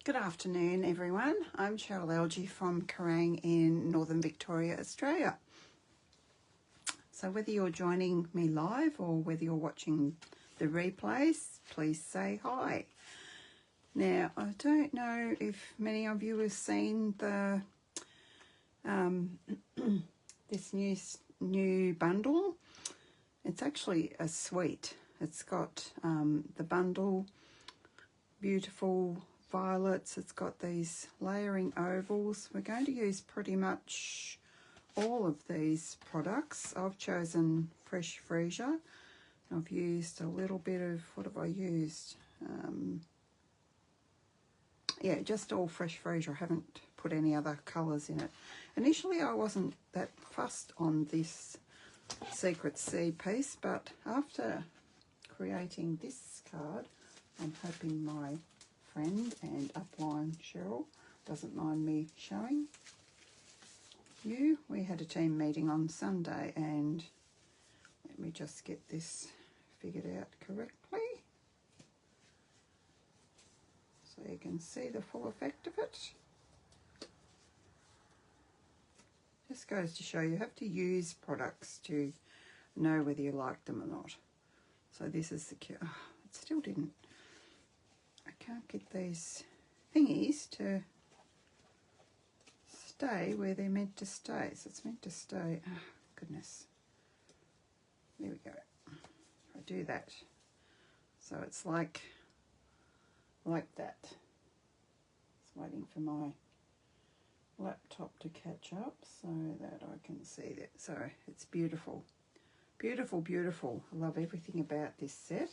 Good afternoon, everyone. I'm Cheryl Algie from Kerrang in Northern Victoria, Australia. So whether you're joining me live or whether you're watching the replays, please say hi. Now, I don't know if many of you have seen the this new bundle. It's actually a suite. It's got the bundle, beautiful violets. It's got these layering ovals. We're going to use pretty much all of these products. I've chosen Fresh Freesia. I've used a little bit of, what have I used? Yeah, just all Fresh Freesia. I haven't put any other colours in it. Initially I wasn't that fussed on this Secret Sea piece, but after creating this card, I'm hoping my friend and upline Cheryl doesn't mind me showing you. We had a team meeting on Sunday, and let me just get this figured out correctly so you can see the full effect of it. Just goes to show you have to use products to know whether you like them or not. So this is the cute. Oh, it still didn't. I can't get these thingies to stay where they're meant to stay. So it's meant to stay. Oh, goodness. There we go. I do that. So it's like that. It's waiting for my laptop to catch up so that I can see that. So it's beautiful. Beautiful, beautiful. I love everything about this set.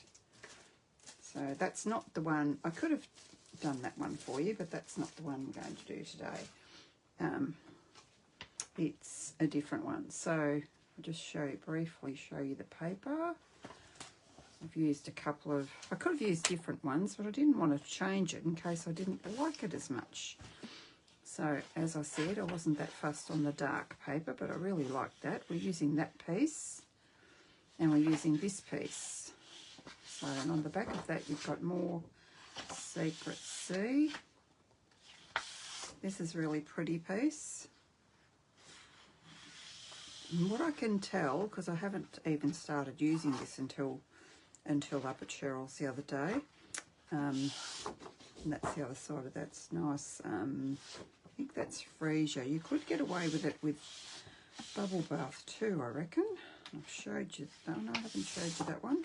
So that's not the one. I could have done that one for you, but that's not the one we're going to do today. It's a different one. So I'll just briefly show you the paper. I've used a couple of, I could have used different ones, but I didn't want to change it in case I didn't like it as much. So as I said, I wasn't that fussed on the dark paper, but I really liked that. We're using that piece and we're using this piece. So, and on the back of that, you've got more Secret Sea. This is really pretty piece. And what I can tell, because I haven't even started using this until up at Cheryl's the other day, and that's the other side of that's nice. I think that's Freesia. You could get away with it with Bubble Bath too, I reckon. I've showed you. No, I haven't showed you that one.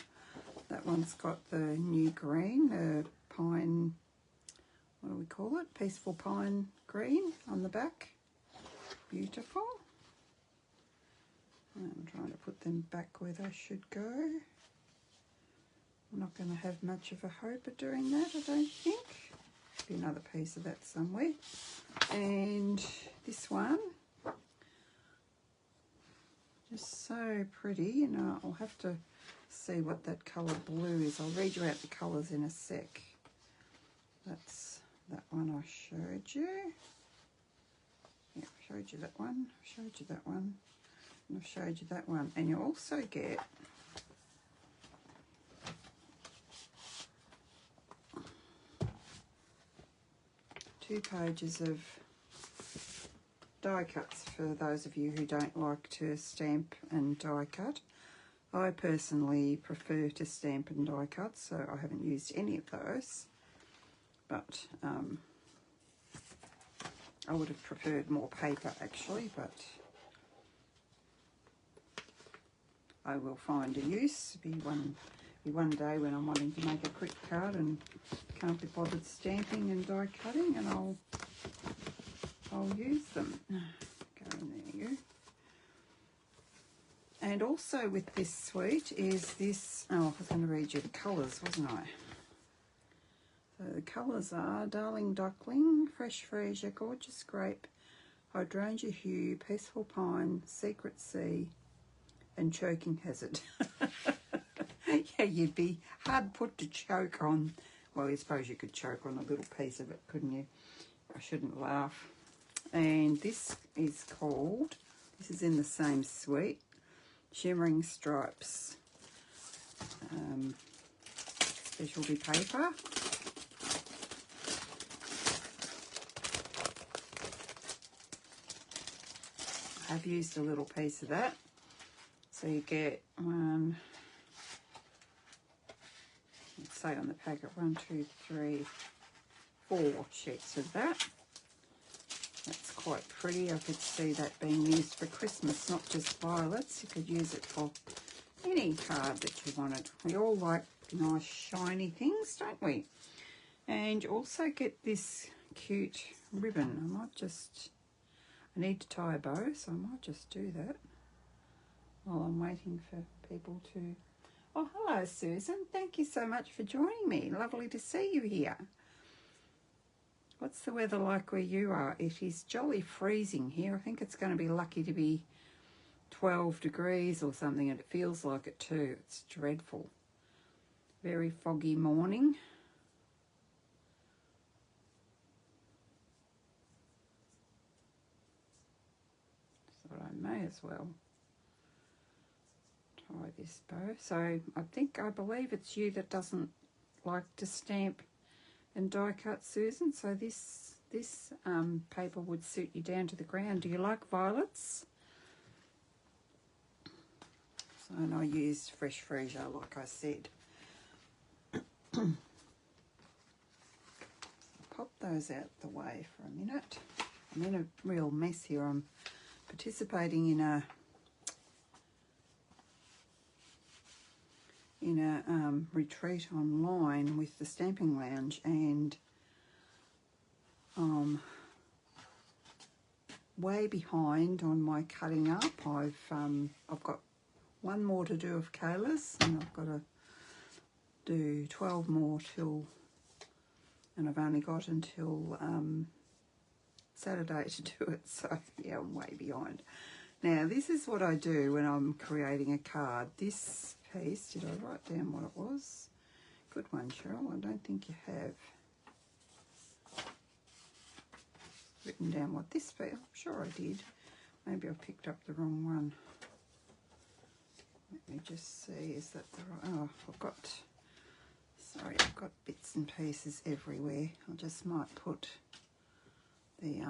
That one's got the new green, the pine, what do we call it? Peaceful pine green on the back. Beautiful. I'm trying to put them back where they should go. I'm not going to have much of a hope of doing that, I don't think. Be another piece of that somewhere. And this one, just so pretty. You know, I'll have to see what that colour blue is. I'll read you out the colours in a sec. That's that one I showed you. Yeah, I showed you that one. I showed you that one. And I've showed you that one. And you also get two pages of die cuts for those of you who don't like to stamp and die cut. I personally prefer to stamp and die cut, so I haven't used any of those, but I would have preferred more paper actually, but I will find a use. Be one day when I'm wanting to make a quick card and can't be bothered stamping and die cutting, and I'll use them. Go in there, you go. And also with this suite is this, oh, I was going to read you the colours, wasn't I? So the colours are Darling Duckling, Fresh Freesia, Gorgeous Grape, Hydrangea Hue, Peaceful Pine, Secret Sea, and Choking Hazard. Yeah, you'd be hard put to choke on. Well, I suppose you could choke on a little piece of it, couldn't you? I shouldn't laugh. And this is called, this is in the same suite, Shimmering Stripes. Specialty paper. I've used a little piece of that. So you get one, let's say on the packet, 1, 2, 3, 4 sheets of that. That's quite pretty. I could see that being used for Christmas, not just violets. You could use it for any card that you wanted. We all like nice shiny things, don't we? And you also get this cute ribbon. I need to tie a bow, so I might just do that while I'm waiting for people to... Oh, hello, Susan. Thank you so much for joining me. Lovely to see you here. What's the weather like where you are? It is jolly freezing here. I think it's going to be lucky to be 12 degrees or something, and it feels like it too. It's dreadful. Very foggy morning. So I may as well tie this bow. So I believe it's you that doesn't like to stamp and die cut, Susan. So this paper would suit you down to the ground. Do you like violets? So, and I used fresh freesia, like I said. Pop those out the way for a minute. I'm in a real mess here. I'm participating in a retreat online with the Stamping Lounge, and way behind on my cutting up. I've got one more to do of Kayla's, and I've got to do 12 more and I've only got until Saturday to do it, so yeah, I'm way behind. Now, this is what I do when I'm creating a card. This piece, did I write down what it was? Good one, Cheryl. I don't think you have written down what this piece, I'm sure I did. Maybe I picked up the wrong one. Let me just see, is that the right, oh, I've got bits and pieces everywhere. I just might put the,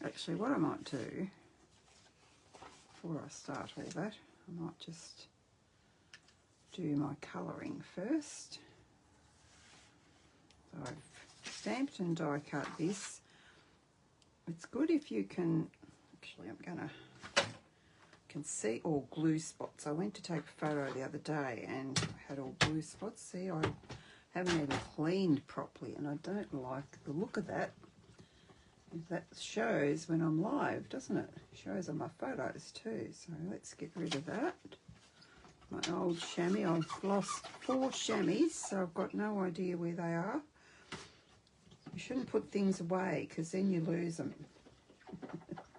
actually what I might do, before I start all that, I might just do my colouring first. So I've stamped and die cut this. It's good if you can, actually can see all glue spots. I went to take a photo the other day and I had all glue spots. See, I haven't even cleaned properly and I don't like the look of that. That shows when I'm live, doesn't it? Shows on my photos too. So let's get rid of that. My old chamois. I've lost 4 chamois, so I've got no idea where they are. You shouldn't put things away because then you lose them.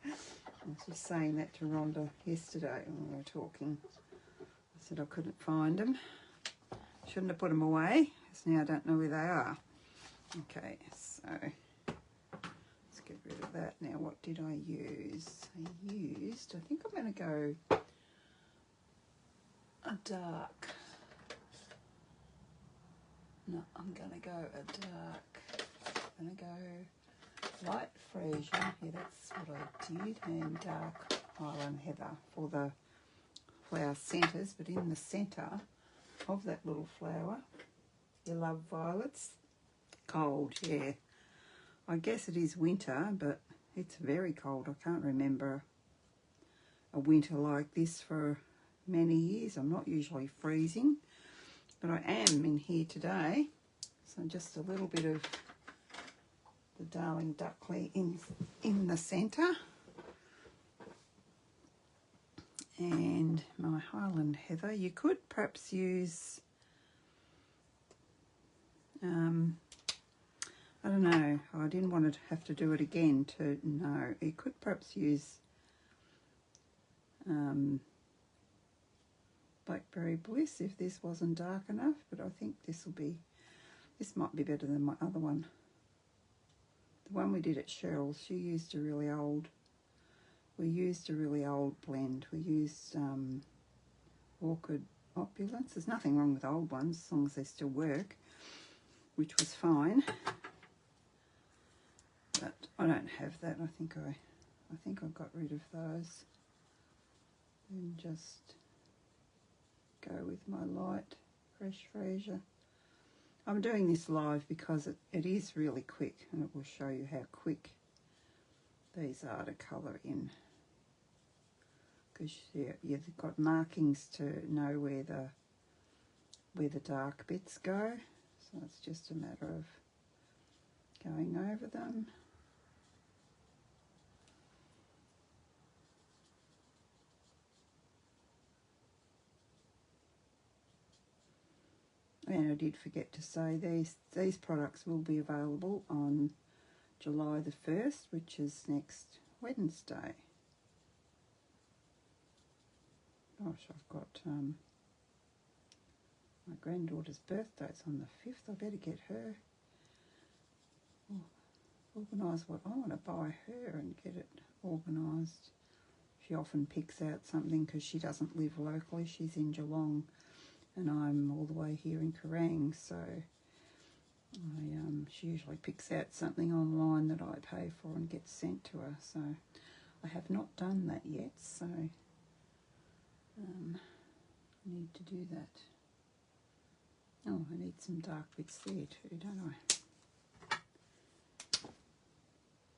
I was just saying that to Rhonda yesterday when we were talking. I said I couldn't find them. Shouldn't have put them away, because now I don't know where they are. Okay, so let's get rid of that. Now, what did I use? I think I'm going to go a dark. No, I'm going to go a dark. I'm going to go light freesia. Yeah, that's what I did. And dark Highland Heather for the flower centres. But in the centre of that little flower, you love violets. Cold, yeah. I guess it is winter, but it's very cold. I can't remember a winter like this for many years. I'm not usually freezing, but I am in here today. So just a little bit of the Darling Duckly in the centre. And my Highland Heather. You could perhaps use, I don't know, I didn't want to have to do it again to know. You could perhaps use Blackberry Bliss if this wasn't dark enough, but I think this might be better than my other one. The one we did at Cheryl's, we used a really old blend. We used Orchid Opulence. There's nothing wrong with old ones as long as they still work, which was fine. But I don't have that. I think I I think I got rid of those and just go with my light Fresh Fraser. I'm doing this live because it is really quick, and it will show you how quick these are to colour in. Because you've got markings to know where the dark bits go, so it's just a matter of going over them. And I did forget to say these products will be available on July the 1st, which is next Wednesday. Gosh, I've got my granddaughter's birthday's on the 5th. I better get her, organise what I want to buy her and get it organised. She often picks out something because she doesn't live locally. She's in Geelong and I'm all the way here in Kerrang, so she usually picks out something online that I pay for and gets sent to her. So I have not done that yet, so I need to do that. Oh, I need some dark bits there too, don't I?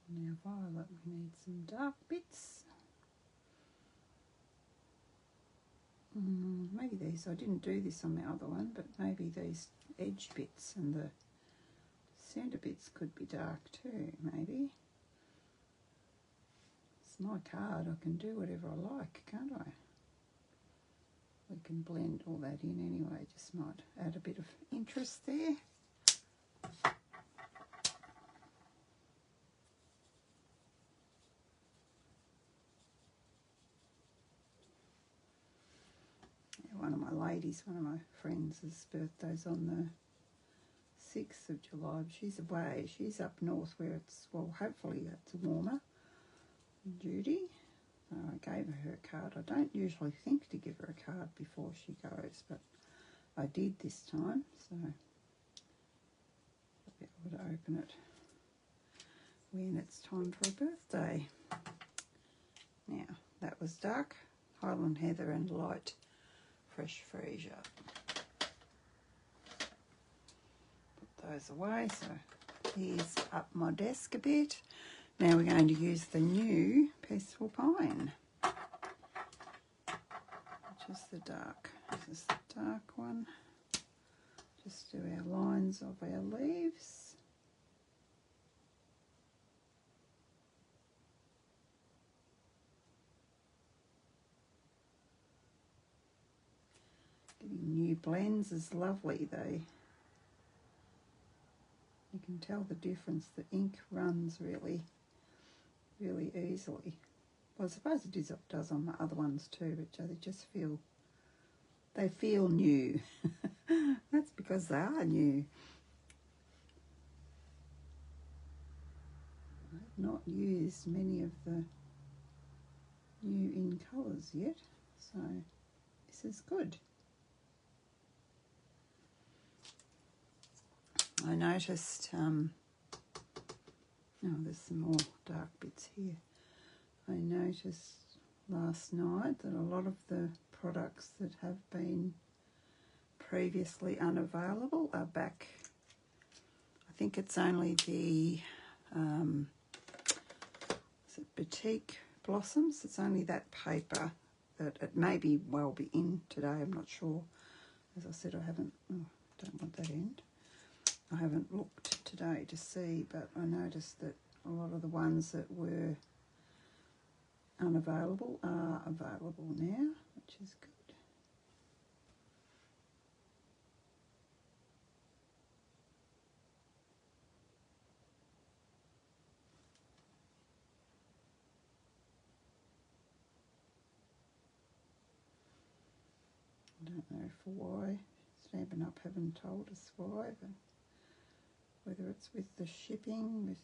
Now violet, we need some dark bits. Maybe these, I didn't do this on the other one, but maybe these edge bits and the centre bits could be dark too, maybe. It's my card, I can do whatever I like, can't I? We can blend all that in anyway, just might add a bit of interest there. One of my friends' birthday's on the 6th of July. She's away. She's up north where it's, well, hopefully it's warmer. Judy. So I gave her a card. I don't usually think to give her a card before she goes, but I did this time, so I'll be able to open it when it's time for a birthday. Now, that was dark Highland Heather and light Fresh Fraser. Put those away, so here's up my desk a bit. Now we're going to use the new Peaceful Pine, which is the dark. This is the dark one. Just do our lines of our leaves. Getting new blends is lovely. You can tell the difference. The ink runs really easily. Well, I suppose it does on the other ones too, but they just feel new. That's because they are new. I've not used many of the new in colours yet, so this is good. I noticed, there's some more dark bits here. I noticed last night that a lot of the products that have been previously unavailable are back. I think it's only the is it Boutique Blossoms. It's only that paper that it may be in today. I'm not sure. As I said, I haven't. Oh, don't want that end. I haven't looked today to see, but I noticed that a lot of the ones that were unavailable are available now, which is good. I don't know for why. Stampin' Up haven't told us why, but whether it's with the shipping, with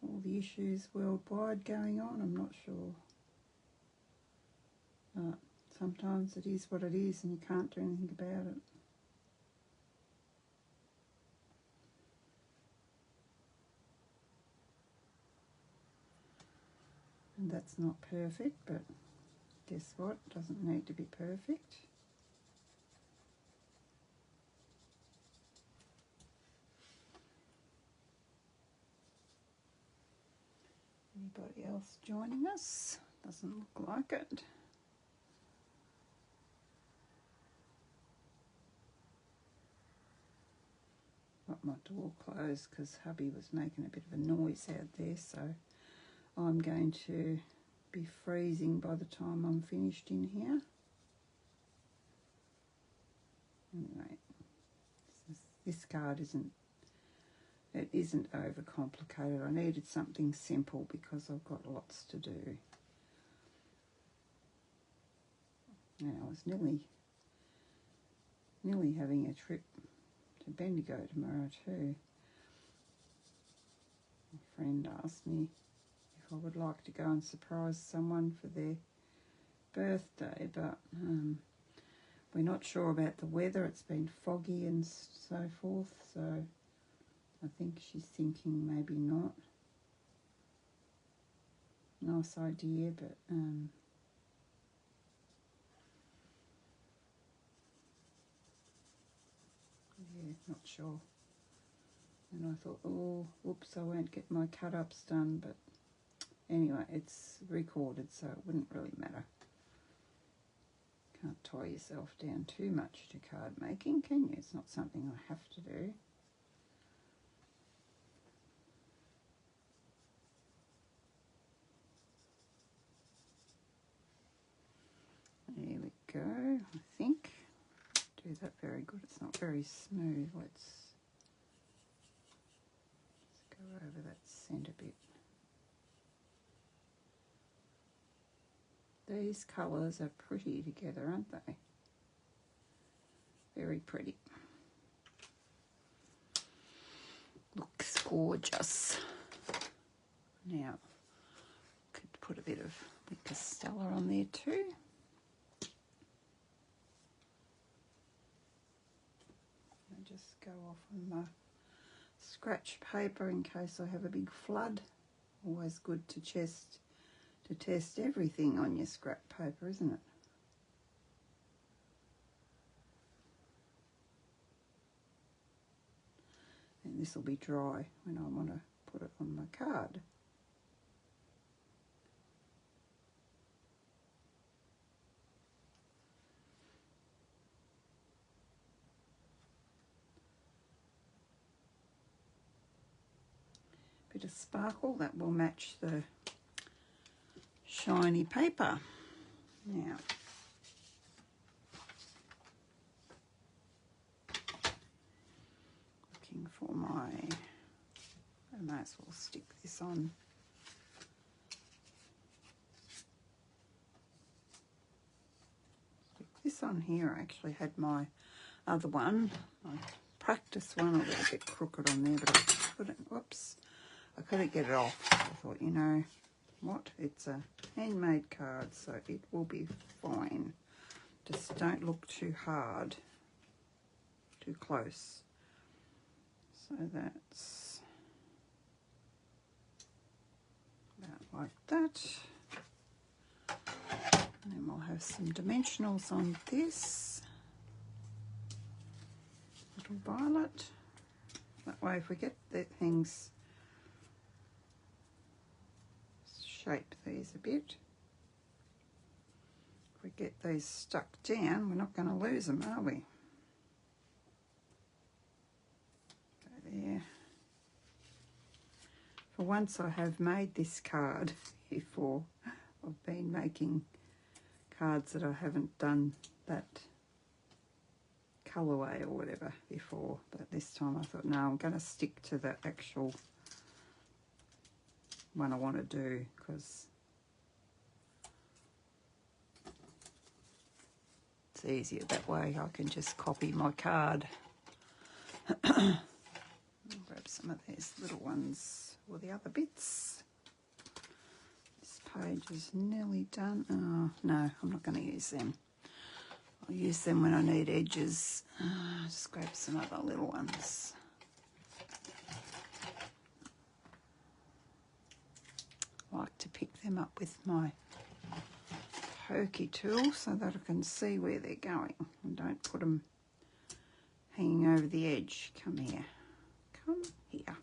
all the issues worldwide going on, I'm not sure. Sometimes it is what it is and you can't do anything about it. And that's not perfect, but guess what? It doesn't need to be perfect. Anybody else joining us? Doesn't look like it. Got my door closed because hubby was making a bit of a noise out there, so I'm going to be freezing by the time I'm finished in here. Anyway, this card isn't overcomplicated. I needed something simple because I've got lots to do. Now, I was nearly having a trip to Bendigo tomorrow too. My friend asked me if I would like to go and surprise someone for their birthday, but we're not sure about the weather. It's been foggy and so forth, so I think she's thinking maybe not. Nice idea, but yeah, not sure. And I thought, oh, whoops, I won't get my cut-ups done, but anyway, it's recorded, so it wouldn't really matter. Can't tie yourself down too much to card making, can you? It's not something I have to do. There we go, I think. Do that very good. It's not very smooth. Let's go over that centre bit. These colours are pretty together, aren't they? Very pretty. Looks gorgeous. Now, could put a bit of Wicker Stella on there too. And just go off on my scratch paper in case I have a big flood. Always good to test everything on your scrap paper, isn't it? And this will be dry when I want to put it on my card. Bit of sparkle that will match the shiny paper. Now, looking for I might as well stick this on. Stick this on here. I actually had my other one, my practice one, a little bit crooked on there, but I couldn't, whoops, I couldn't get it off. I thought, you know what, it's a handmade card, so it will be fine. Just don't look too hard, too close. So that's about like that. And then we'll have some dimensionals on this. Little violet. That way if we get the things, shape these a bit. If we get these stuck down, we're not going to lose them, are we? Go there. For once I have made this card before. I've been making cards that I haven't done that colourway or whatever before, but this time I thought, no, I'm going to stick to the actual one I want to do, because it's easier that way. I can just copy my card. I'll grab some of these little ones or the other bits. This page is nearly done. Oh, no, I'm not going to use them. I'll use them when I need edges. Just grab some other little ones. I like to pick them up with my pokey tool so that I can see where they're going and don't put them hanging over the edge. Come here. Come here.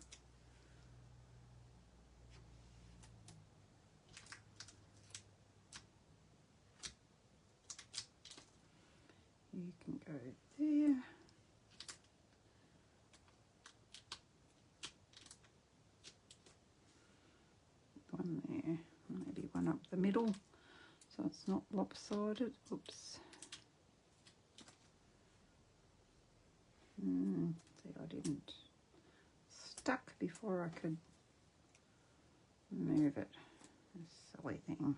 You can go there. One there, maybe one up the middle so it's not lopsided. Oops. See, I didn't stuck before I could move it. This silly thing.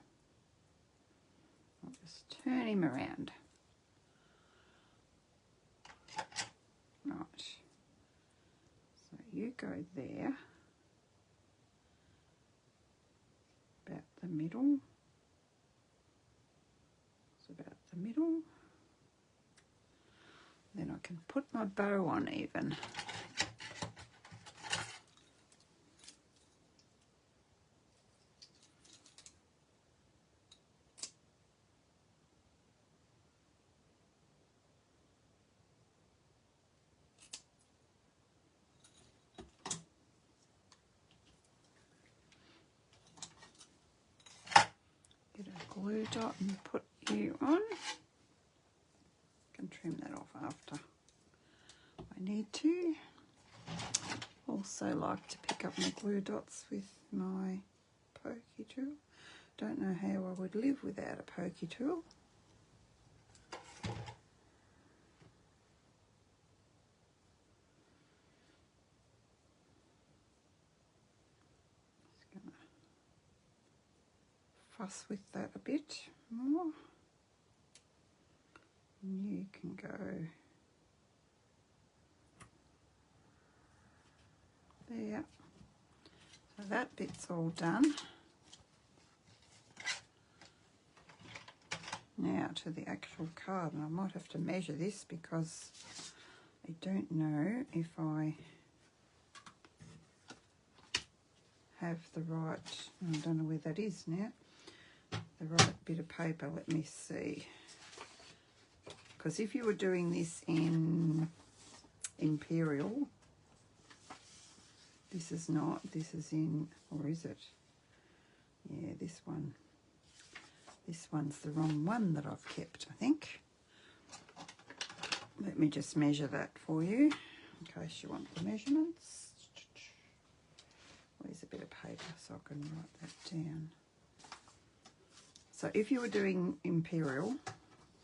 I'll just turn him around. Right. So you go there. About the middle. It's about the middle. Then I can put my bow on even. Get a glue dot and put you on. Can trim that off after I need to. Also like to pick up my glue dots with my pokey tool. Don't know how I would live without a pokey tool. Just gonna fuss with that a bit more. And you can go there. So that bit's all done. Now to the actual card, and I might have to measure this because I don't know if I have the right, I don't know where that is now, the right bit of paper. Let me see. Because if you were doing this in Imperial, this is not, this is in, or is it? Yeah, this one. This one's the wrong one that I've kept, I think. Let me just measure that for you, in case you want the measurements. Where's a bit of paper so I can write that down? So if you were doing Imperial,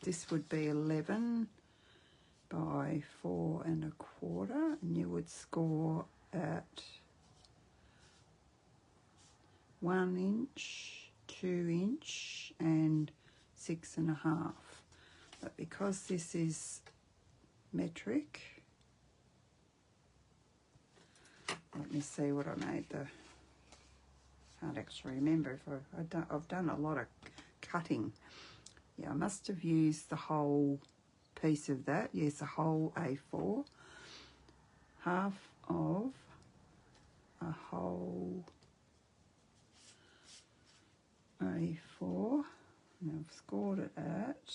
this would be 11 by 4 1/4, and you would score at 1 inch, 2 inch, and 6 1/2. But because this is metric, let me see what I made the. Can't actually remember if I've done a lot of cutting. Yeah, I must have used the whole piece of that. Yes, a whole A4. Half of a whole A4. And I've scored at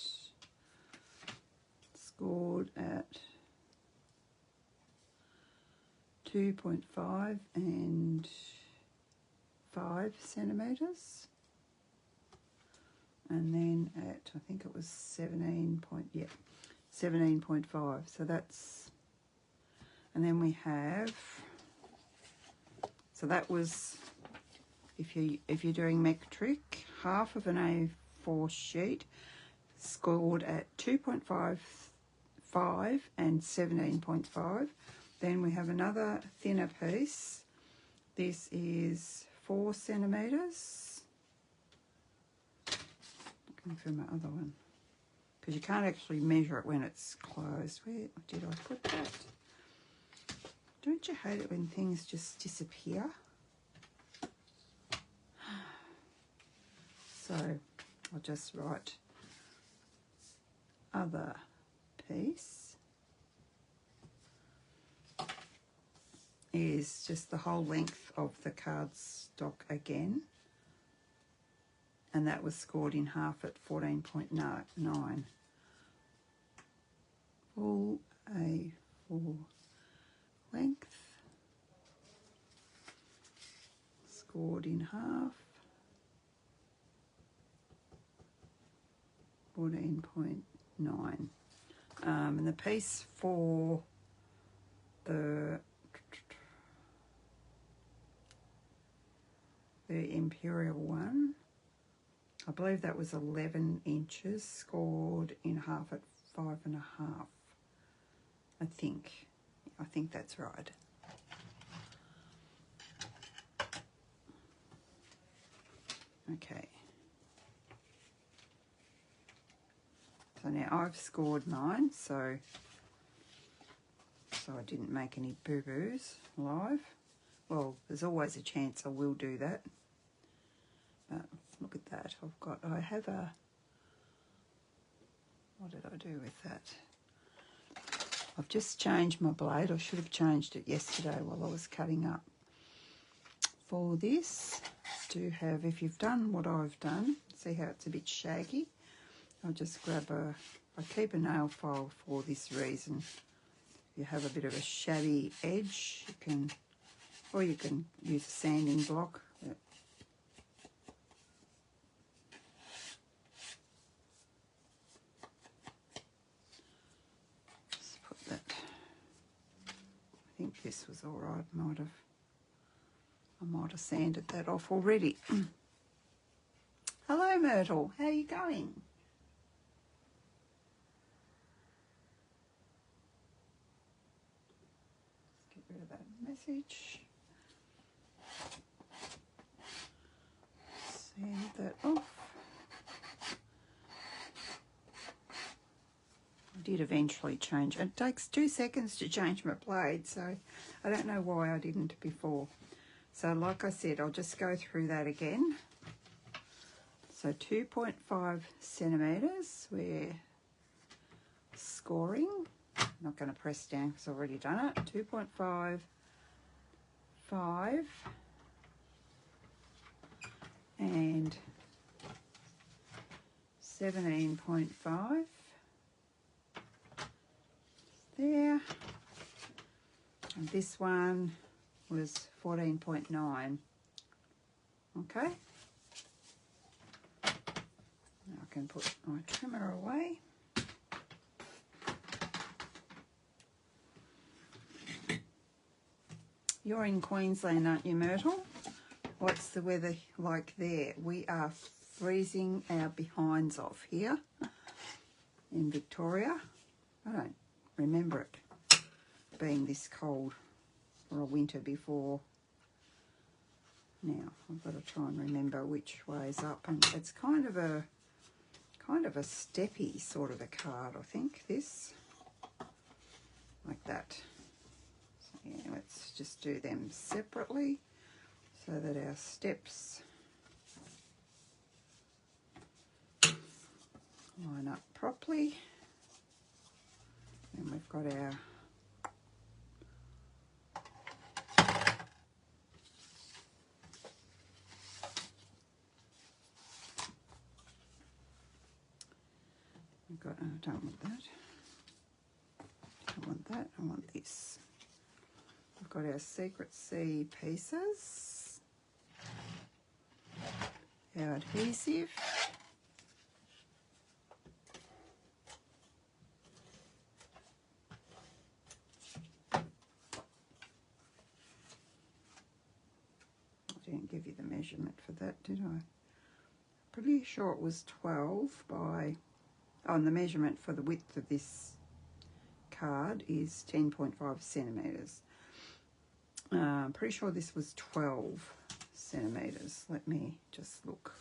2.5 and 5 centimetres. And then at, I think it was 17.5. So that's, and then we have, so that was, if you're doing metric, half of an A4 sheet scored at 2.5 and 17.5. Then we have another thinner piece. This is 4 centimetres. Looking for my other one, because you can't actually measure it when it's closed. Where did I put that? Don't you hate it when things just disappear? So I'll just write other piece is just the whole length of the cardstock again. and that was scored in half at 14.9. Full A4 length, scored in half, 14.9. And the piece for the Imperial one, I believe that was 11 inches, scored in half at 5.5. I think that's right. Okay. So now I've scored mine, so I didn't make any boo-boos live. Well, there's always a chance I will do that. But look at that. I have a, what did I do with that? I've just changed my blade. I should have changed it yesterday while I was cutting up. For this, do have, if you've done what I've done, see how it's a bit shaggy? I'll just grab I keep a nail file for this reason. If you have a bit of a shabby edge, you can use a sanding block. Just put that. I think this was all right. I might have sanded that off already. Hello, Myrtle. How are you going? Let's get rid of that message. Sand that off. I did eventually change. It takes 2 seconds to change my blade, so I don't know why I didn't before. So like I said, I'll just go through that again. So 2.5 centimetres, we're scoring. I'm not going to press down because I've already done it. 2.5, 5, and 17.5 there. And this one was 14.9. Okay. Now I can put my trimmer away. You're in Queensland, aren't you, Myrtle? What's the weather like there? We are freezing our behinds off here in Victoria. I don't remember it being this cold for a winter before. Now I've got to try and remember which way's up, and it's kind of a steppy sort of a card, I think, this, like that. So yeah, let's just do them separately so that our steps line up properly. And we've got our I don't want that. I want that. I want this. We've got our Secret C pieces. Our adhesive. I didn't give you the measurement for that, did I? Pretty sure it was 12 by... Oh, and the measurement for the width of this card is 10.5 centimetres. I'm pretty sure this was 12 centimetres. Let me just look.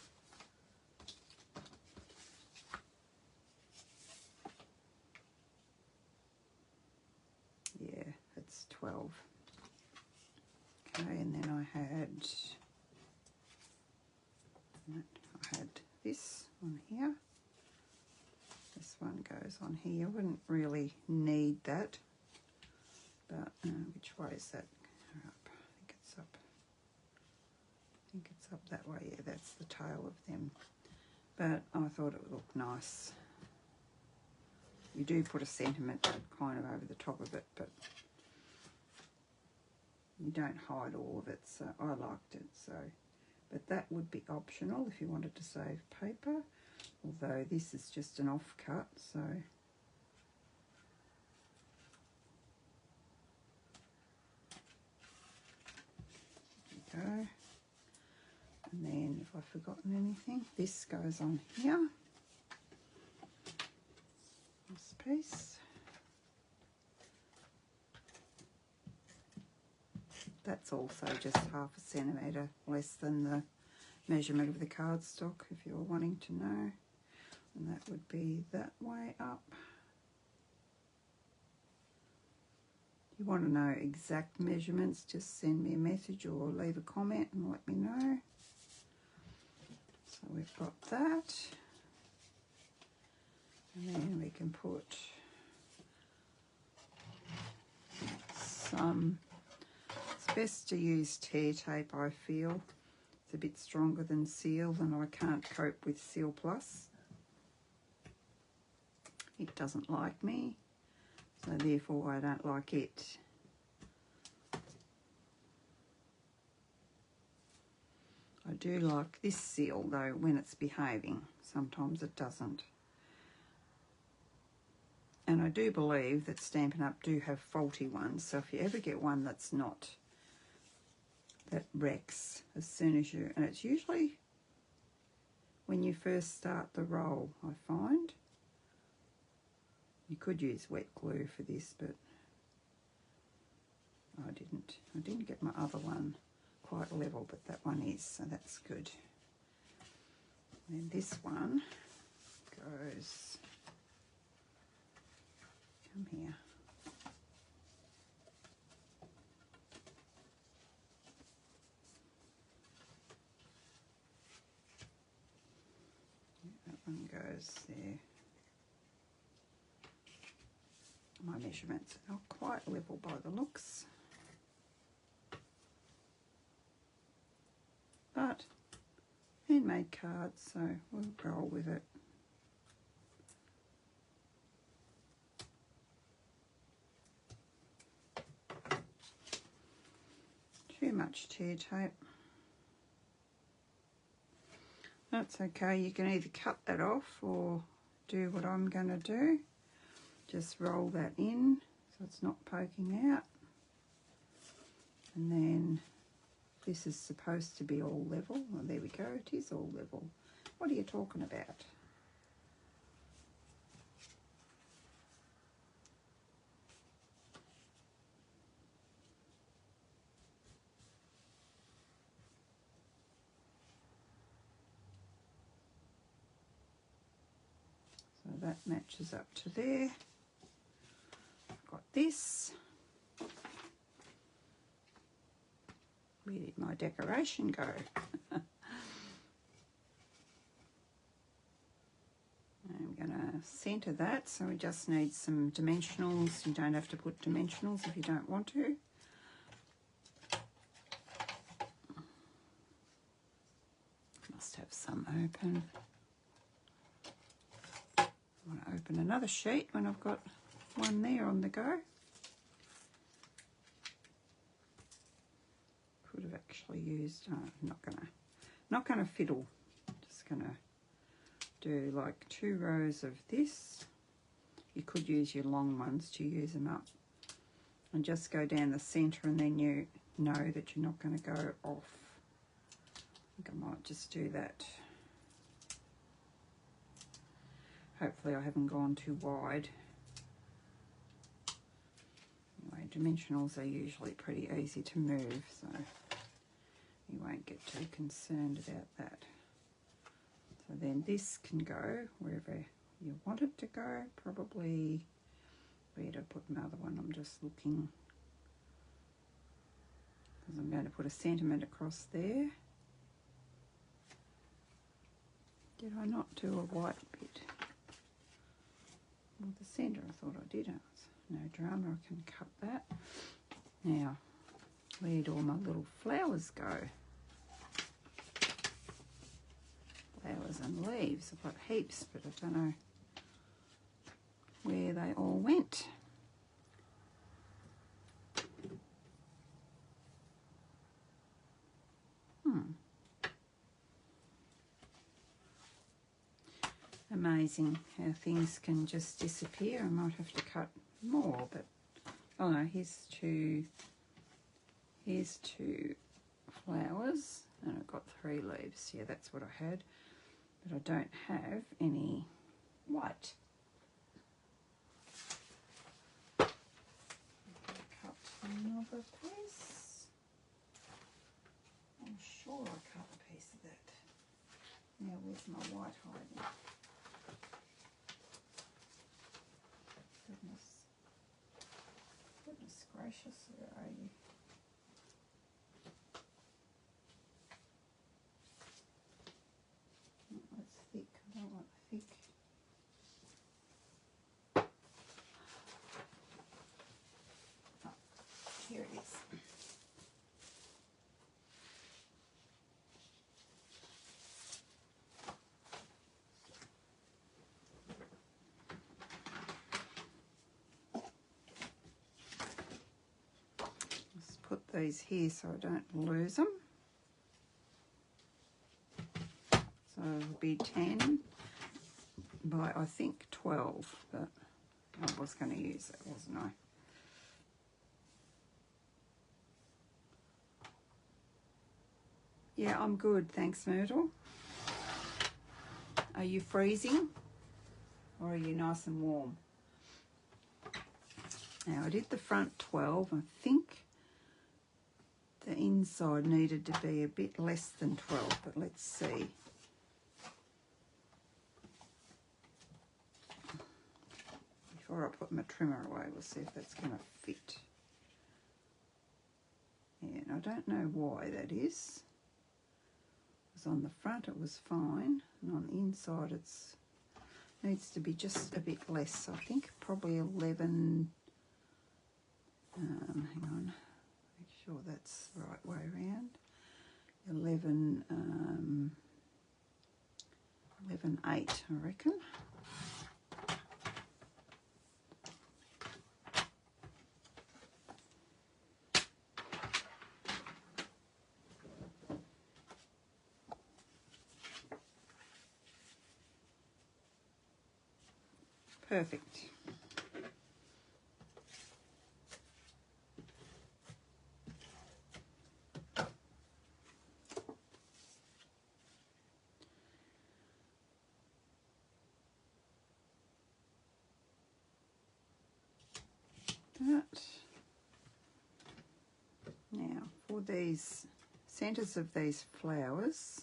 Yeah, it's 12. Okay, and then I had this on here. This one goes on here. Wouldn't really need that, but which way is that up? I think it's up. I think it's up that way. Yeah, that's the tail of them. but I thought it would look nice. You do put a sentiment kind of over the top of it, but you don't hide all of it, so I liked it. So, but that would be optional if you wanted to save paper, although this is just an offcut, so there you go. And then if I've forgotten anything, this goes on here. This piece. That's also just ½ centimetre less than the measurement of the cardstock, if you're wanting to know. And that would be that way up. If you want to know exact measurements, just send me a message or leave a comment and let me know. So we've got that. And then we can put some, it's best to use tear tape, I feel. It's a bit stronger than Seal, and I can't cope with Seal Plus. It doesn't like me, so therefore I don't like it. I do like this Seal though when it's behaving. Sometimes it doesn't. And I do believe that Stampin' Up! Do have faulty ones, so if you ever get one that's not, that wrecks as soon as you, and it's usually when you first start the roll, I find. You could use wet glue for this, but I didn't get my other one quite level, but that one is, so that's good. And then this one goes, come here. That one goes there. My measurements are not quite level by the looks, but handmade cards, so we'll roll with it. Too much tear tape. That's okay, you can either cut that off or do what I'm going to do. Just roll that in so it's not poking out. And then this is supposed to be all level. Well, there we go, it is all level. What are you talking about? So that matches up to there. I've got this. Where did my decoration go? I'm going to centre that, so we just need some dimensionals. You don't have to put dimensionals if you don't want to. Must have some open. I want to open another sheet when I've got one there on the go. Could have actually used, oh, I'm not gonna fiddle. Just gonna do like 2 rows of this. You could use your long ones to use them up, and just go down the center, and then you know that you're not going to go off. I think I might just do that. Hopefully I haven't gone too wide. Anyway, dimensionals are usually pretty easy to move, so you won't get too concerned about that. So then this can go wherever you want it to go. Probably, where to put another one? I'm just looking, because I'm going to put a sentiment across there. Did I not do a white bit? Well, the centre, I thought I did. No drama, I can cut that. Now, where'd all my little flowers go? flowers and leaves. I've got heaps, but I don't know where they all went. Amazing how things can just disappear. I might have to cut more, but oh no, here's two flowers, and I've got 3 leaves. Yeah, that's what I had, but I don't have any white. Cut another piece. I'm sure I cut a piece of that. Now where's my white hiding? Goodness gracious, where are you? Oh, it's thick. I don't want thick. Oh, here it is. Put these here so I don't lose them. So it'll be 10 by I think 12, but I was going to use it, wasn't I? Yeah, I'm good, thanks, Myrtle. Are you freezing or are you nice and warm? Now I did the front 12. I think the inside needed to be a bit less than 12, but let's see. Before I put my trimmer away, we'll see if that's going to fit. Yeah, and I don't know why that is. Because on the front it was fine, and on the inside it's needs to be just a bit less. I think probably 11. Hang on. Sure that's the right way around. 11, 11.8, I reckon. Perfect. Now for these centres of these flowers,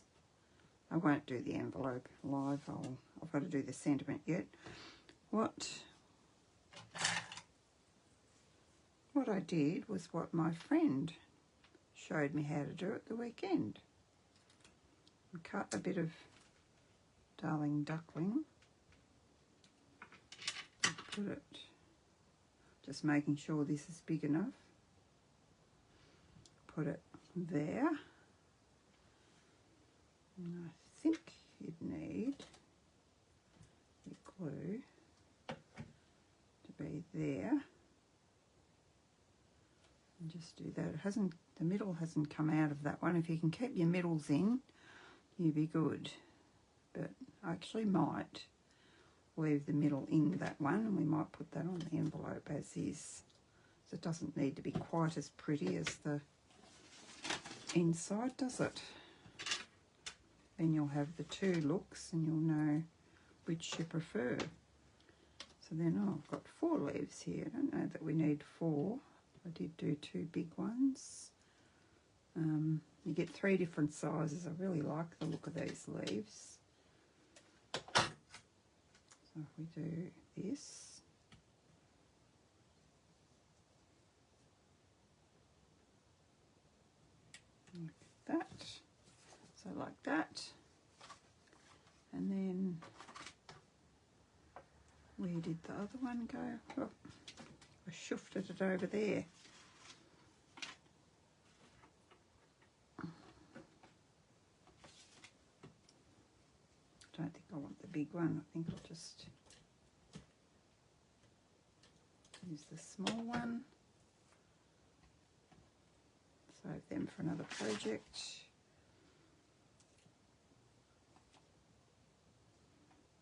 I won't do the envelope live. I've got to do the sentiment yet. What I did was what my friend showed me how to do at the weekend. I cut a bit of Darling Duckling. Put it, just making sure this is big enough. Put it there. And I think you'd need your glue to be there. And just do that. It hasn't, the middle hasn't come out of that one. If you can keep your middles in, you'll be good. But I actually might leave the middle in that one, and we might put that on the envelope as is. So it doesn't need to be quite as pretty as the inside, does it? Then you'll have the 2 looks and you'll know which you prefer. So then I've got 4 leaves here. I don't know that we need 4. I did do 2 big ones. You get 3 different sizes. I really like the look of these leaves. So if we do this, like that, so like that, and then where did the other one go? Oh, I shifted it over there. big one. I think I'll just use the small one. Save them for another project.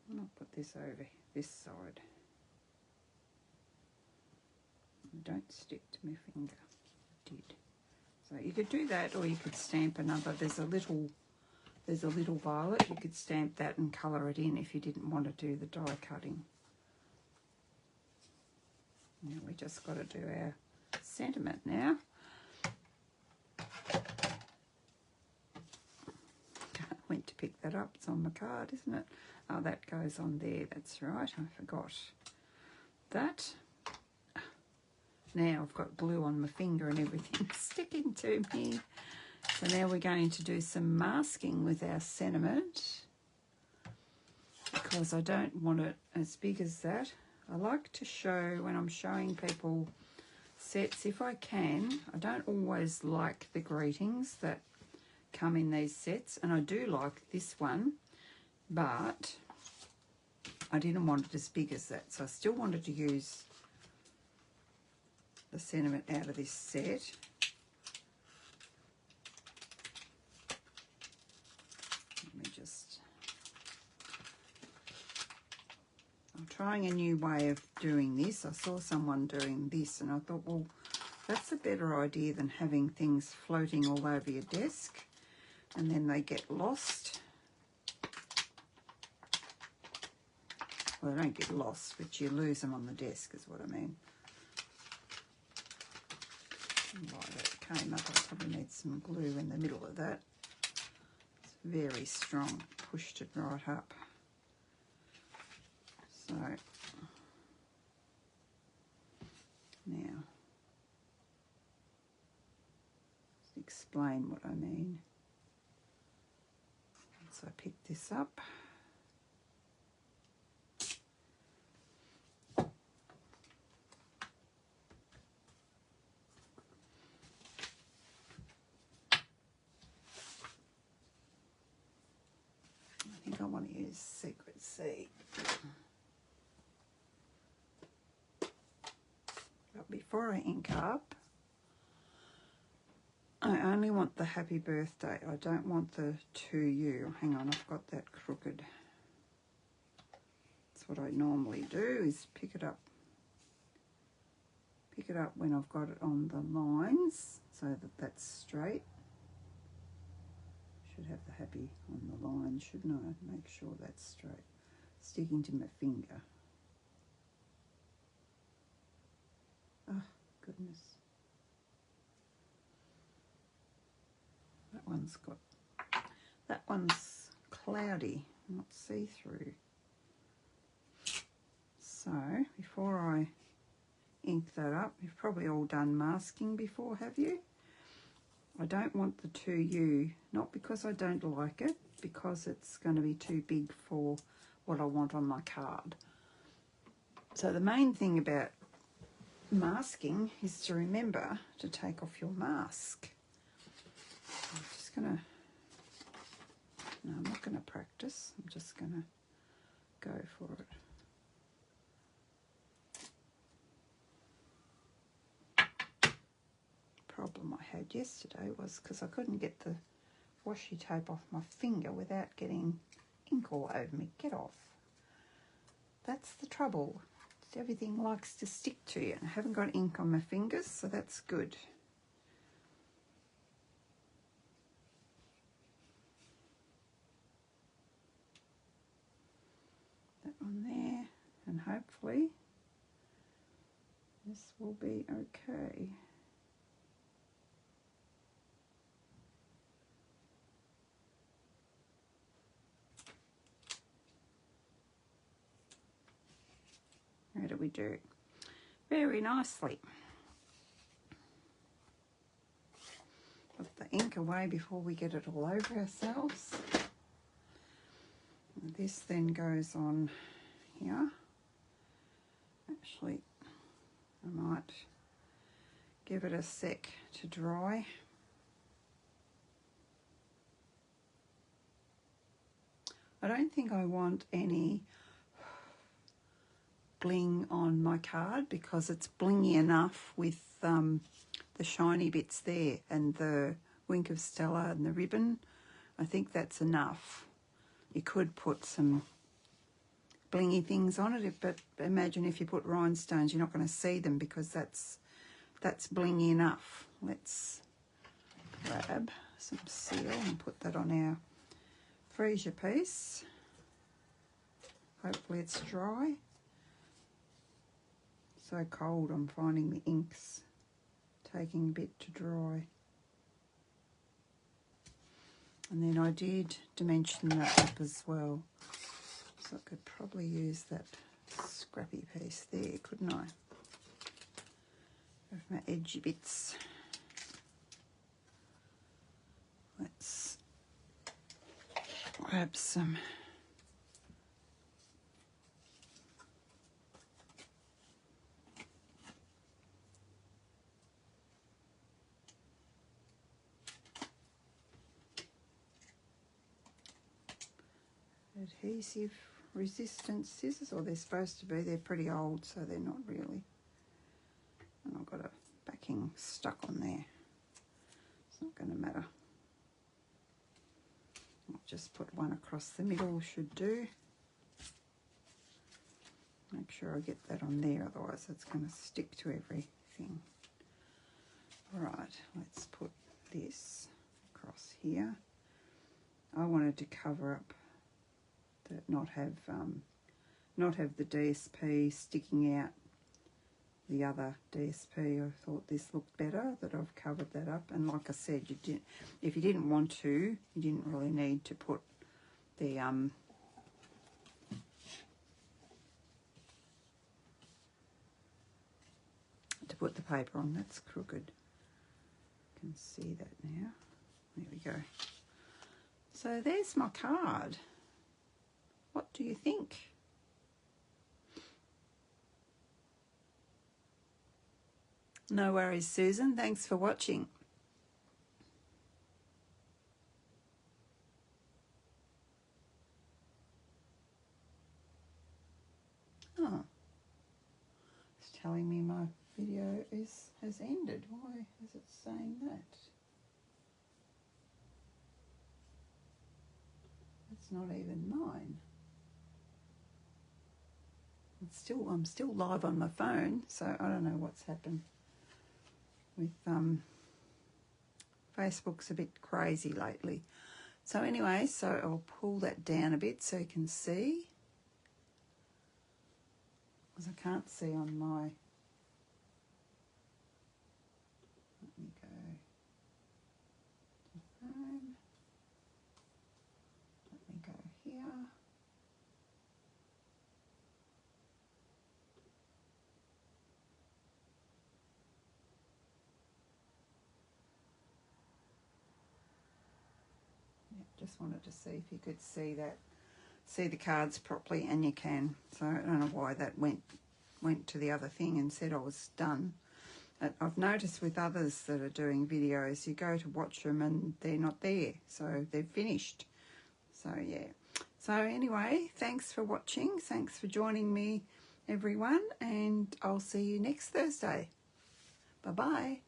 And I'll put this over this side. Don't stick to my finger. It did. So you could do that, or you could stamp another. There's a little violet. You could stamp that and colour it in if you didn't want to do the die cutting. Now we just got to do our sentiment now. Went to pick that up. It's on the card, isn't it? Oh, that goes on there. That's right. I forgot that. Now I've got glue on my finger and everything's sticking to me. So now we're going to do some masking with our sentiment, because I don't want it as big as that. I like to show, when I'm showing people sets, if I can. I don't always like the greetings that come in these sets, and I do like this one, but I didn't want it as big as that, so I still wanted to use the sentiment out of this set. Let me just, I'm trying a new way of doing this. I saw someone doing this and I thought, well, that's a better idea than having things floating all over your desk and then they get lost. Well, they don't get lost, but you lose them on the desk is what I mean. Right, that came up. I probably need some glue in the middle of that. It's very strong. Pushed it right up. So, now, let's explain what I mean. So I pick this up. I want to use Secret Seed. But before I ink up, I only want the happy birthday. I don't want the to you. Hang on, I've got that crooked. That's what I normally do, is pick it up. Pick it up when I've got it on the lines so that that's straight. Should have the happy on the line, shouldn't I? Make sure that's straight. Sticking to my finger. Oh, goodness. That one's cloudy, not see-through. So, before I ink that up, you've probably all done masking before, have you? I don't want the 2U, not because I don't like it, because it's going to be too big for what I want on my card. So the main thing about masking is to remember to take off your mask. I'm just going to, no, I'm not going to practice, I'm just going to go for it. Problem I had yesterday was because I couldn't get the washi tape off my finger without getting ink all over me. Get off. That's the trouble. Everything likes to stick to you. I haven't got ink on my fingers, so that's good. That one there, and hopefully this will be okay. How do we do? Very nicely. Put the ink away before we get it all over ourselves. And this then goes on here. Actually, I might give it a sec to dry. I don't think I want any bling on my card because it's blingy enough with the shiny bits there and the Wink of Stella and the ribbon. I think that's enough. You could put some blingy things on it, but imagine if you put rhinestones, you're not going to see them because that's blingy enough. Let's grab some seal and put that on our freezer piece. Hopefully it's dry. So cold, I'm finding the ink's taking a bit to dry. And then I did dimension that up as well. So I could probably use that scrappy piece there, couldn't I? Of my edgy bits. Let's grab some adhesive resistant scissors, or they're supposed to be. They're pretty old, so they're not really. And I've got a backing stuck on there. It's not going to matter. I'll just put one across the middle, should do. Make sure I get that on there, otherwise it's going to stick to everything. Alright, let's put this across here. I wanted to cover up, not have the DSP sticking out the other DSP. I thought this looked better, that I've covered that up. And like I said, if you didn't want to, you didn't really need to put the paper on. That's crooked. You can see that now. There we go. So there's my card. What do you think? No worries, Susan. Thanks for watching. Oh, it's telling me my video has ended. Why is it saying that? It's not even mine. I'm still live on my phone, so I don't know what's happened with Facebook's a bit crazy lately. So anyway, so I'll pull that down a bit so you can see, because I can't see on my, let me go to home, let me go here. Just wanted to see if you could see the cards properly, and you can. So I don't know why that went to the other thing and said I was done. I've noticed with others that are doing videos, you go to watch them and they're not there, so they're finished. So yeah. So anyway, thanks for watching. Thanks for joining me, everyone, and I'll see you next Thursday. Bye-bye.